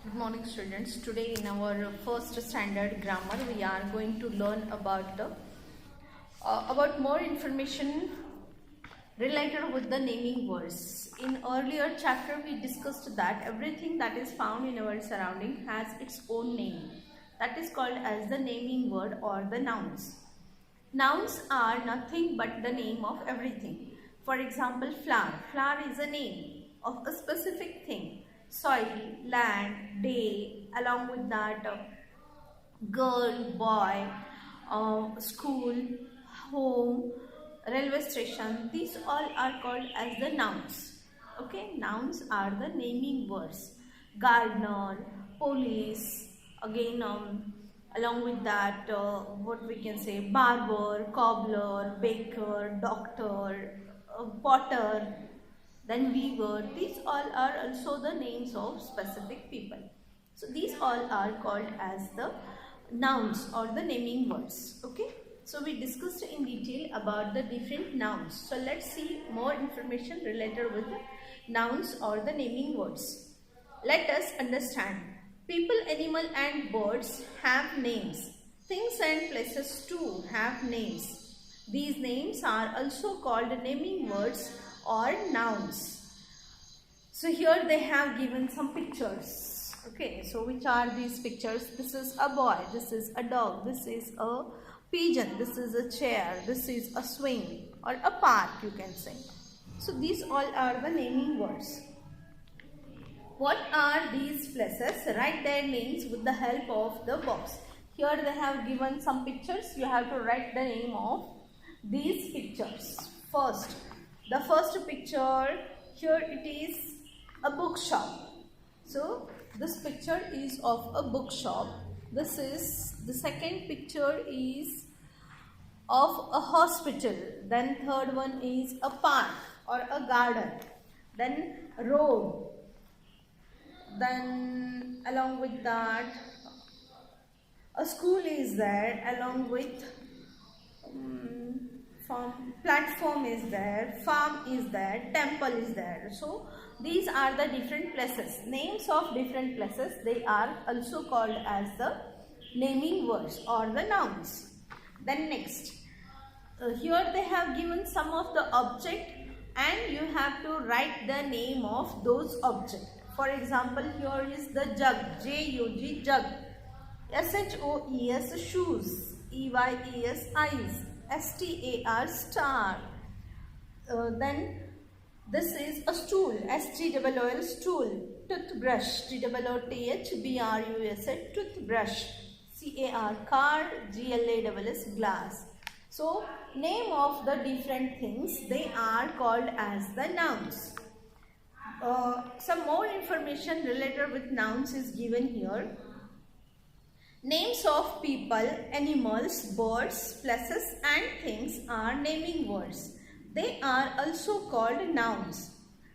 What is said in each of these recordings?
Good morning students. Today in our first standard grammar we are going to learn about more information related with the naming words. In earlier chapter we discussed that everything that is found in our surrounding has its own name. That is called as the naming word or the nouns. Nouns are nothing but the name of everything. For example, flower. Flower is a name of a specific thing. Soil, land, day, along with that girl, boy, school, home, railway station. These all are called as the nouns. Okay, nouns are the naming words. Gardener, police, again along with that what we can say, barber, cobbler, baker, doctor, potter, then weaver. These all are also the names of specific people. So these all are called as the nouns or the naming words. Okay, so we discussed in detail about the different nouns. So let's see more information related with the nouns or the naming words. Let us understand. People, animal and birds have names. Things and places too have names. These names are also called naming words or nouns. So here they have given some pictures. Okay, so which are these pictures? This is a boy, this is a dog, this is a pigeon, this is a chair, this is a swing or a park, you can say. So these all are the naming words. What are these places? Write their names with the help of the box. Here they have given some pictures. You have to write the name of these pictures. First, the first picture, here it is a bookshop. So this picture is of a bookshop. This is the second picture is of a hospital. Then third one is a park or a garden. Then road. Then along with that a school is there, along with platform is there, farm is there, temple is there. So these are the different places, names of different places. They are also called as the naming words or the nouns. Then next, here they have given some of the object and you have to write the name of those objects. For example, here is the jug, J-U-G, jug. S-H-O-E-S, shoes. E-Y-E-S, eyes. S-T-A-R, star. Then this is a stool, S-T-O-O-L, stool. Toothbrush, T-O-O-T-H-B-R-U-S-H, toothbrush. C-A-R, car, G-L-A-S-S, glass. So, name of the different things, they are called as the nouns. Some more information related with nouns is given here. Names of people, animals, birds, places and things are naming words. They are also called nouns.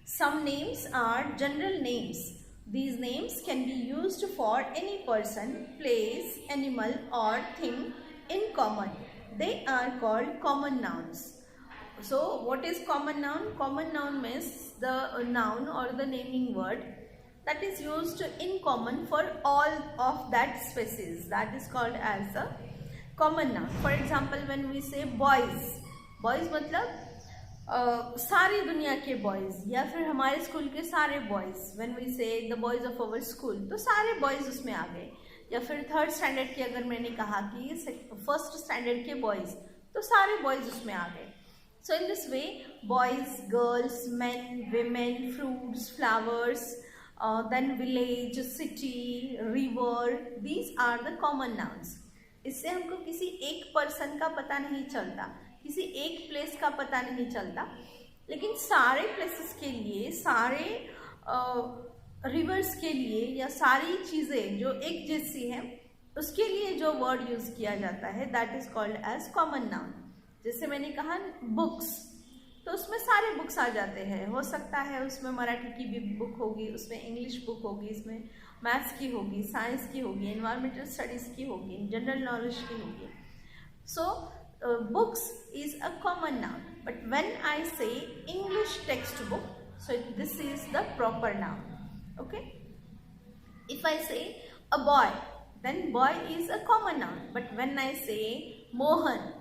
Some names are general names. These names can be used for any person, place, animal or thing in common. They are called common nouns. So what is common noun? Common noun means the noun or the naming word that is used in common for all of that species. That is called as a common noun. For example, when we say boys, boys मतलब सारी दुनिया के boys या फिर हमारे school के सारे boys. When we say the boys of our school, तो सारे boys उसमें आ गए. या फिर थर्ड स्टैंडर्ड के अगर मैंने कहा कि फर्स्ट स्टैंडर्ड के बॉयज़, तो सारे बॉयज़ उसमें आ गए. So in this way, boys, girls, men, women, fruits, flowers, then village, city, river, these are the common nouns. इससे हमको किसी एक पर्सन का पता नहीं चलता, किसी एक प्लेस का पता नहीं चलता, लेकिन सारे प्लेसेस के लिए, सारे रिवर्स के लिए या सारी चीज़ें जो एक जैसी हैं, उसके लिए जो वर्ड यूज़ किया जाता है, that is called as common noun. जैसे मैंने कहा बुक्स, तो उसमें सारे बुक्स आ जाते हैं. हो सकता है उसमें मराठी की भी बुक होगी, उसमें इंग्लिश बुक होगी, इसमें मैथ्स की होगी, साइंस की होगी, एनवायरमेंटल स्टडीज़ की होगी, जनरल नॉलेज की होगी. So books is a common noun. But when I say English text book, so this is the proper noun. Okay, if I say a boy, then boy is a common noun. But when I say Mohan,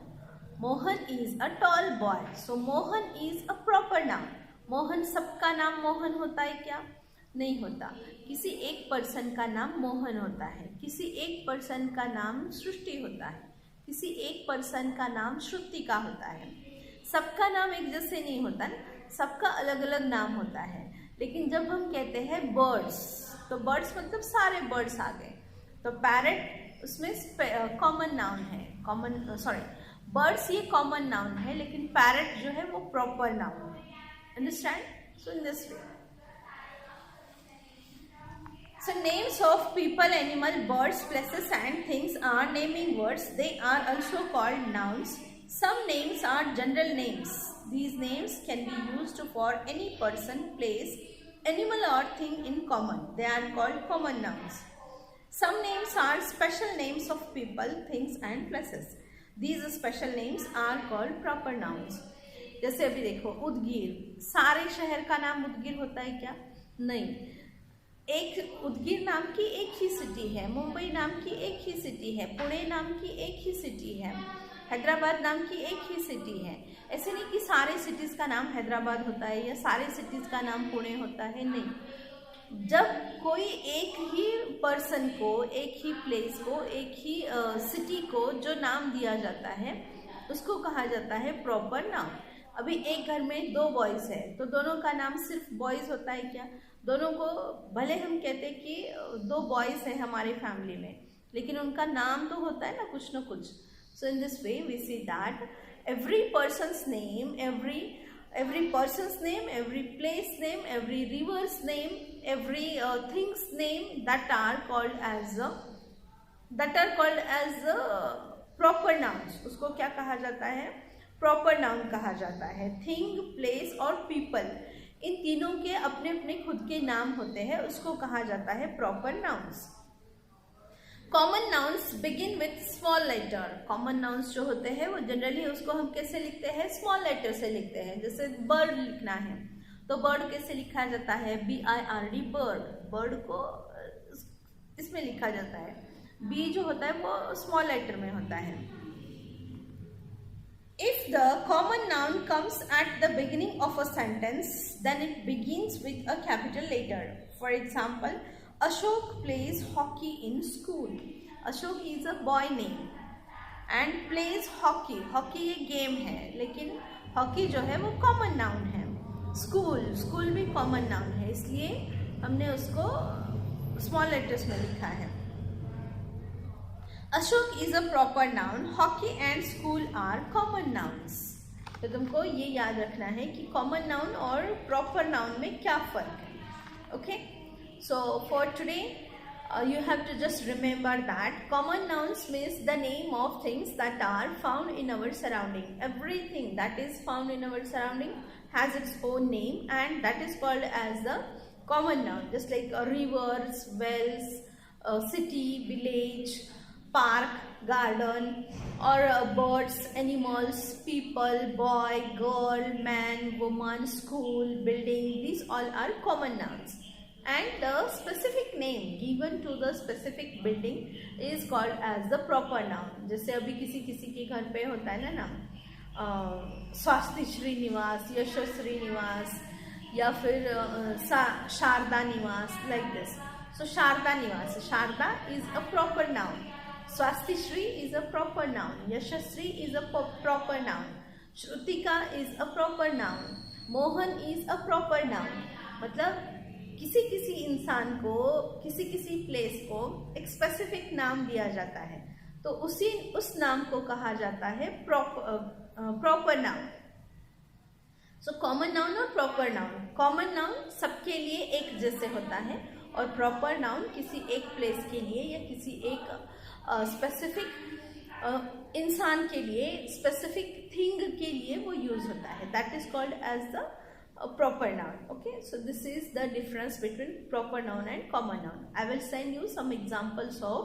Mohan is a tall boy. So Mohan is a proper noun. Mohan सबका नाम मोहन होता है क्या? नहीं होता. किसी एक person का नाम मोहन होता है, किसी एक पर्सन का नाम सृष्टि होता है, किसी एक पर्सन का नाम श्रुतिका होता है. सबका नाम एक जैसे नहीं होता ना, सबका अलग अलग नाम होता है. लेकिन जब हम कहते हैं बर्ड्स, तो बर्ड्स मतलब सारे बर्ड्स आ गए. तो पैरेट उसमें कॉमन नाउन है, बर्ड्स ये कॉमन नाउन है, लेकिन पैरेट जो है वो प्रॉपर नाउन है. Understand? So in this way. So names of people, animal, birds, places and things are naming words. They are also called nouns. Some names are general names. These names can be used for any person, place, animal or thing in common. They are called common nouns. Some names are special names of people, things and places. These special names are called proper nouns. जैसे अभी देखो उदगीर, सारे शहर का नाम उदगीर होता है क्या? नहीं. एक उदगीर नाम की एक ही सिटी है, मुंबई नाम की एक ही सिटी है, पुणे नाम की एक ही सिटी है, हैदराबाद नाम की एक ही सिटी है. ऐसे नहीं कि सारे सिटीज का नाम हैदराबाद होता है या सारे सिटीज का नाम पुणे होता है. नहीं. जब कोई एक ही पर्सन को, एक ही प्लेस को, एक ही सिटी को जो नाम दिया जाता है उसको कहा जाता है प्रॉपर नाउन. अभी एक घर में दो बॉयज है, तो दोनों का नाम सिर्फ बॉयज होता है क्या? दोनों को भले हम कहते हैं कि दो बॉयज हैं हमारे फैमिली में, लेकिन उनका नाम तो होता है ना कुछ. So in this way we see that every person's name, every person's name, every place name, every river's name, every thing's name that are called as proper nouns. उसको क्या कहा जाता है? प्रॉपर नाउन कहा जाता है. थिंग, प्लेस और people, इन तीनों के अपने अपने खुद के नाम होते हैं, उसको कहा जाता है proper nouns. Common nouns begin with small letter. Common nouns जो होते हैं वो जनरली उसको हम कैसे लिखते हैं? स्मॉल लेटर से लिखते हैं. जैसे बर्ड लिखना है तो बर्ड कैसे लिखा जाता है? BIRD, bird. बर्ड को इसमें लिखा जाता है. बी जो होता है वो स्मॉल लेटर में होता है. If the common noun comes at the beginning of a sentence, then it begins with a capital letter. For example, Ashok plays hockey in school. Ashok is a boy name and plays hockey. Hockey एक game है, लेकिन hockey जो है वो common noun है. School भी common noun है, इसलिए हमने उसको small letters में लिखा है. Ashok is a proper noun. Hockey and school are common nouns. तो तुमको ये याद रखना है कि common noun और proper noun में क्या फर्क है. Okay? So for today, you have to just remember that common nouns means the name of things that are found in our surrounding. Everything that is found in our surrounding has its own name, and that is called as the common noun. Just like rivers, wells, city, village, park, garden, or birds, animals, people, boy, girl, man, woman, school, building. These all are common nouns. And the specific name given to the specific building is called as the proper noun. जैसे अभी किसी के घर पे होता है ना नाम, स्वास्थ्य श्री निवास, यशस्वी निवास, या फिर शारदा निवास, like this. So शारदा निवास, Sharda is a proper noun. Swasti Shri is a proper noun. Yashasri is a proper noun. Shrutika is a proper noun. Mohan is a proper noun. मतलब किसी इंसान को, किसी प्लेस को एक स्पेसिफिक नाम दिया जाता है, तो उस नाम को कहा जाता है proper noun. So common noun और प्रॉपर नाउन. कॉमन नाउन सबके लिए एक जैसे होता है, और प्रॉपर नाउन किसी एक प्लेस के लिए या किसी एक स्पेसिफिक इंसान के लिए, स्पेसिफिक थिंग के लिए वो यूज होता है. That is called as the proper noun. Okay, so this is the difference between proper noun and common noun. I will send you some examples of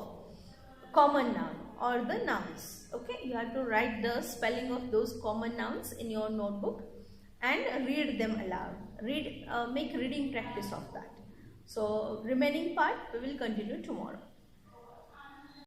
common noun or the nouns. Okay, you have to write the spelling of those common nouns in your notebook and read them aloud. Make reading practice of that. So remaining part we will continue tomorrow.